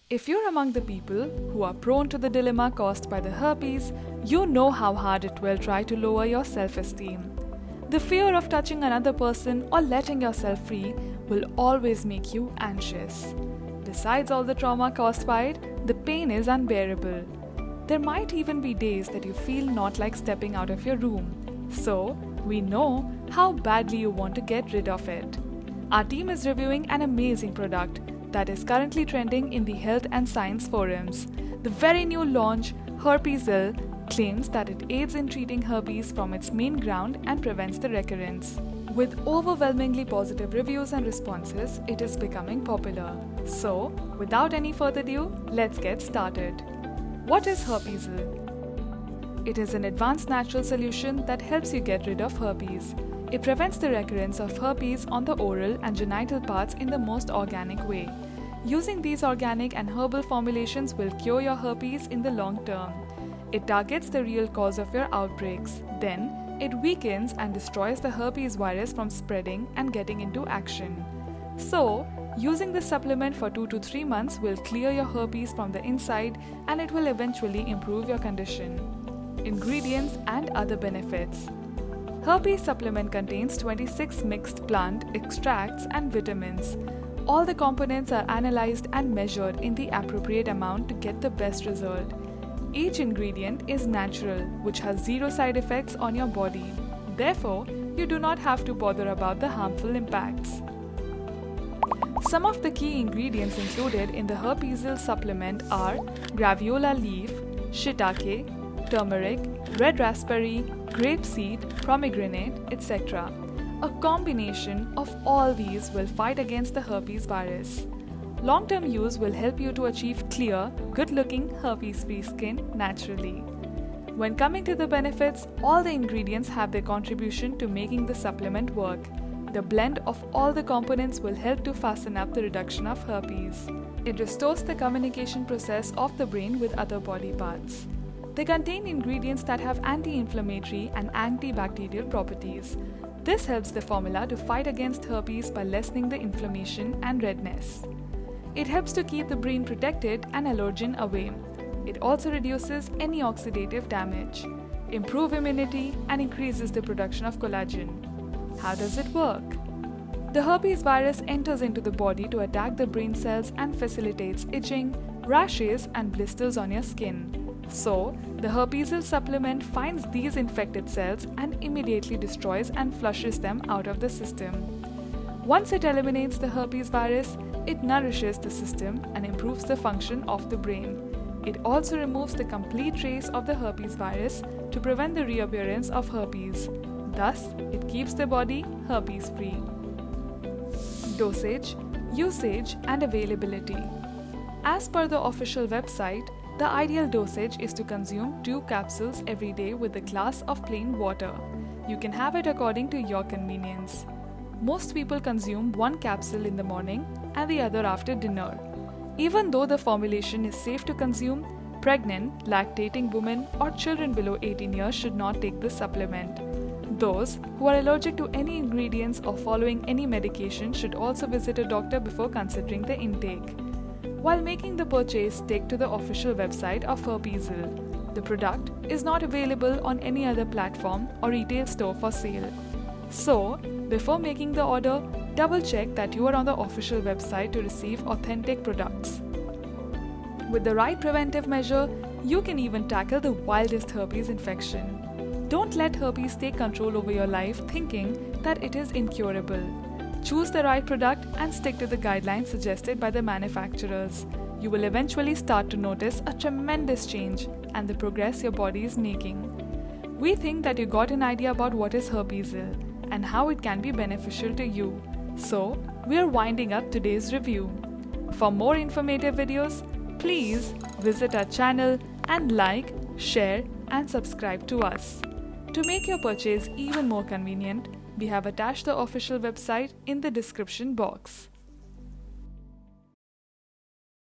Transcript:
If you're among the people who are prone to the dilemma caused by the herpes, you know how hard it will try to lower your self-esteem. The fear of touching another person or letting yourself free will always make you anxious. Besides all the trauma caused by it, the pain is unbearable. There might even be days that you feel not like stepping out of your room. So, we know how badly you want to get rid of it. Our team is reviewing an amazing product that is currently trending in the health and science forums. The very new launch, Herpesil, claims that it aids in treating herpes from its main ground and prevents the recurrence. With overwhelmingly positive reviews and responses, it is becoming popular. So, without any further ado, let's get started. What is Herpesil? It is an advanced natural solution that helps you get rid of herpes. It prevents the recurrence of herpes on the oral and genital parts in the most organic way. Using these organic and herbal formulations will cure your herpes in the long term. It targets the real cause of your outbreaks. Then, it weakens and destroys the herpes virus from spreading and getting into action. So, using this supplement for 2 to 3 months will clear your herpes from the inside and it will eventually improve your condition. Ingredients and other benefits. Herpes supplement contains 26 mixed plant extracts and vitamins. All the components are analyzed and measured in the appropriate amount to get the best result. Each ingredient is natural, which has zero side effects on your body. Therefore, you do not have to bother about the harmful impacts. Some of the key ingredients included in the Herpesil supplement are graviola leaf, shiitake, turmeric, red raspberry, grapeseed, pomegranate, etc. A combination of all these will fight against the herpes virus. Long-term use will help you to achieve clear, good-looking herpes-free skin naturally. When coming to the benefits, all the ingredients have their contribution to making the supplement work. The blend of all the components will help to fasten up the reduction of herpes. It restores the communication process of the brain with other body parts. They contain ingredients that have anti-inflammatory and antibacterial properties. This helps the formula to fight against herpes by lessening the inflammation and redness. It helps to keep the brain protected and allergen away. It also reduces any oxidative damage, improves immunity, and increases the production of collagen. How does it work? The herpes virus enters into the body to attack the brain cells and facilitates itching, rashes, and blisters on your skin. So, the Herpesil supplement finds these infected cells and immediately destroys and flushes them out of the system. Once it eliminates the herpes virus, it nourishes the system and improves the function of the brain. It also removes the complete trace of the herpes virus to prevent the reappearance of herpes. Thus, it keeps the body herpes-free. Dosage, usage, and availability. As per the official website, the ideal dosage is to consume 2 capsules every day with a glass of plain water. You can have it according to your convenience. Most people consume 1 capsule in the morning and the other after dinner. Even though the formulation is safe to consume, pregnant, lactating women, or children below 18 years should not take this supplement. Those who are allergic to any ingredients or following any medication should also visit a doctor before considering the intake. While making the purchase, take to the official website of Herpesil. The product is not available on any other platform or retail store for sale. So, before making the order, double check that you are on the official website to receive authentic products. With the right preventive measure, you can even tackle the wildest herpes infection. Don't let herpes take control over your life thinking that it is incurable. Choose the right product and stick to the guidelines suggested by the manufacturers. You will eventually start to notice a tremendous change and the progress your body is making. We think that you got an idea about what is Herpesil and how it can be beneficial to you. So, we are winding up today's review. For more informative videos, please visit our channel and like, share, and subscribe to us. To make your purchase even more convenient, we have attached the official website in the description box.